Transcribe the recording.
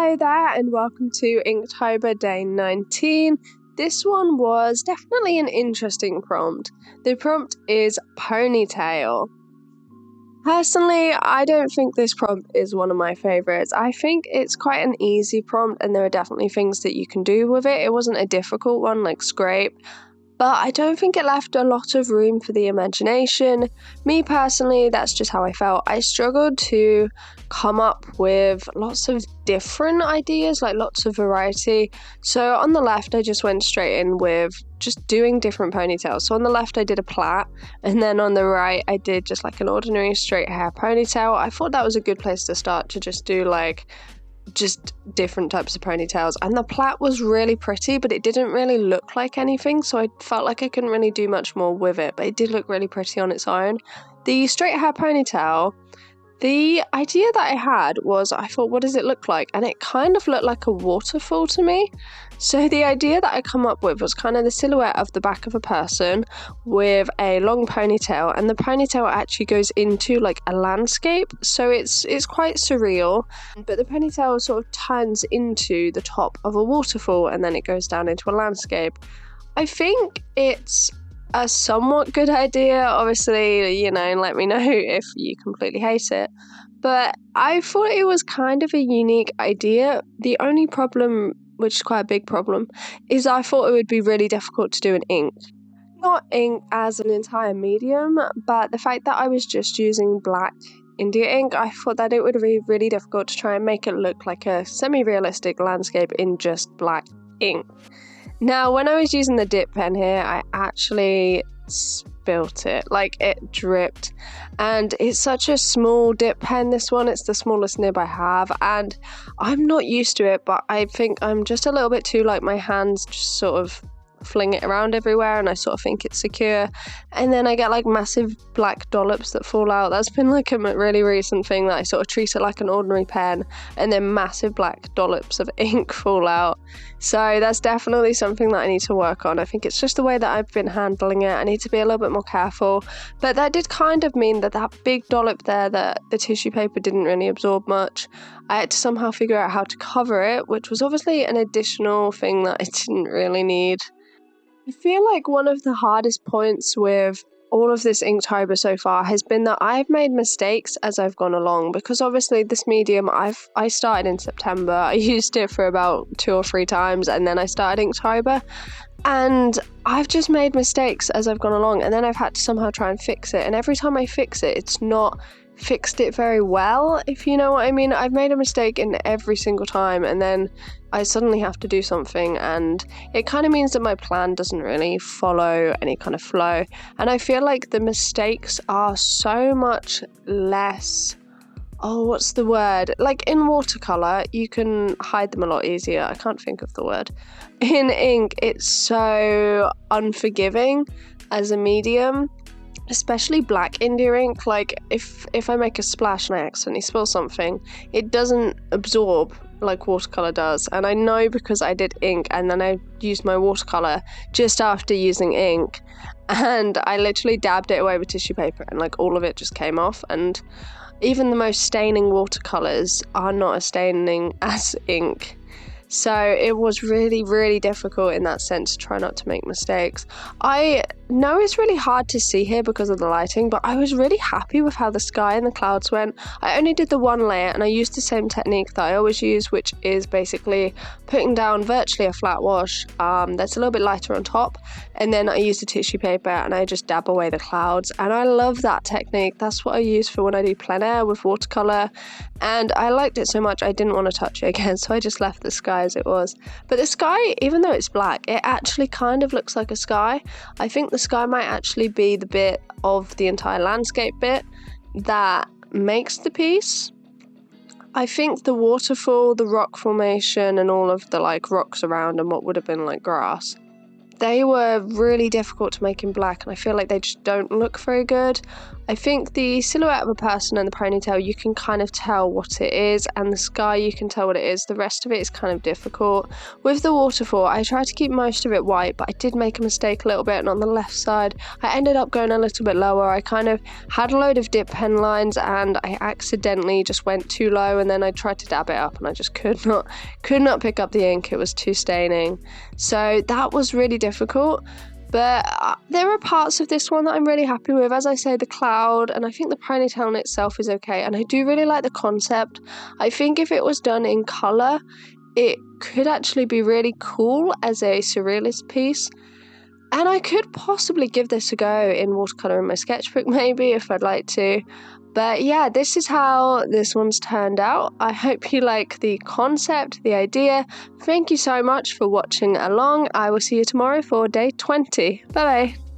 Hello there and welcome to Inktober day 19. This one was definitely an interesting prompt. The prompt is ponytail. Personally, I don't think this prompt is one of my favourites. I think it's quite an easy prompt and there are definitely things that you can do with it. It wasn't a difficult one like scrape, but I don't think it left a lot of room for the imagination. Me personally, that's just how I felt. I struggled to come up with lots of different ideas, like lots of variety. So on the left, I just went straight in with just doing different ponytails. So on the left, I did a plait, and then on the right, I did just like an ordinary straight hair ponytail. I thought that was a good place to start, to just do like just different types of ponytails, and the plait was really pretty, but it didn't really look like anything, so I felt like I couldn't really do much more with it, but it did look really pretty on its own. The straight hair ponytail, the idea that I had was, I thought, what does it look like? And it kind of looked like a waterfall to me. So the idea that I come up with was kind of the silhouette of the back of a person with a long ponytail, and the ponytail actually goes into like a landscape. So it's quite surreal, but the ponytail sort of turns into the top of a waterfall and then it goes down into a landscape. I think it's a somewhat good idea. Obviously, let me know if you completely hate it. But I thought it was kind of a unique idea. The only problem, which is quite a big problem, is I thought it would be really difficult to do in ink. Not ink as an entire medium, but the fact that I was just using black India ink, I thought that it would be really difficult to try and make it look like a semi-realistic landscape in just black ink. Now, when I was using the dip pen here, I actually spilt it, like it dripped, and it's such a small dip pen, this one. It's the smallest nib I have, and I'm not used to it, but I think I'm just a little bit too, like, my hands just sort of fling it around everywhere and I sort of think it's secure, and then I get like massive black dollops that fall out. That's been like a really recent thing, that I sort of treat it like an ordinary pen and then massive black dollops of ink fall out. So that's definitely something that I need to work on. I think it's just the way that I've been handling it. I need to be a little bit more careful, but that did kind of mean that big dollop there, that the tissue paper didn't really absorb much. I had to somehow figure out how to cover it, which was obviously an additional thing that I didn't really need. I feel like one of the hardest points with all of this Inktober so far has been that I've made mistakes as I've gone along, because obviously this medium I started in September. I used it for about 2 or 3 times and then I started Inktober, and I've just made mistakes as I've gone along, and then I've had to somehow try and fix it, and every time I fix it, it's not fixed it very well, if you know what I mean. I've made a mistake in every single time, and then I suddenly have to do something, and it kind of means that my plan doesn't really follow any kind of flow, and I feel like the mistakes are so much less, what's the word? Like in watercolour, you can hide them a lot easier. I can't think of the word. In ink, it's so unforgiving as a medium, especially black India ink. Like if I make a splash and I accidentally spill something, it doesn't absorb like watercolour does. And I know because I did ink and then I used my watercolour just after using ink, and I literally dabbed it away with tissue paper and like all of it just came off. And even the most staining watercolours are not as staining as ink. So it was really, really difficult in that sense to try not to make mistakes. I know it's really hard to see here because of the lighting, but I was really happy with how the sky and the clouds went. I only did the one layer and I used the same technique that I always use, which is basically putting down virtually a flat wash that's a little bit lighter on top, and then I use the tissue paper and I just dab away the clouds, and I love that technique. That's what I use for when I do plein air with watercolour, and I liked it so much I didn't want to touch it again, so I just left the sky as it was. But the sky, even though it's black, it actually kind of looks like a sky. I think the sky might actually be the bit of the entire landscape bit that makes the piece. I think the waterfall, the rock formation, and all of the like rocks around and what would have been like grass, they were really difficult to make in black, and I feel like they just don't look very good. I think the silhouette of a person and the ponytail, you can kind of tell what it is, and the sky, you can tell what it is. The rest of it is kind of difficult. With the waterfall, I tried to keep most of it white, but I did make a mistake a little bit, and on the left side, I ended up going a little bit lower. I kind of had a load of dip pen lines, and I accidentally just went too low, and then I tried to dab it up, and I just could not pick up the ink. It was too staining. So that was really difficult. But there are parts of this one that I'm really happy with. As I say, the cloud, and I think the ponytail in itself is okay. And I do really like the concept. I think if it was done in colour, it could actually be really cool as a surrealist piece. And I could possibly give this a go in watercolour in my sketchbook maybe, if I'd like to. But yeah, this is how this one's turned out. I hope you like the concept, the idea. Thank you so much for watching along. I will see you tomorrow for day 20. Bye bye.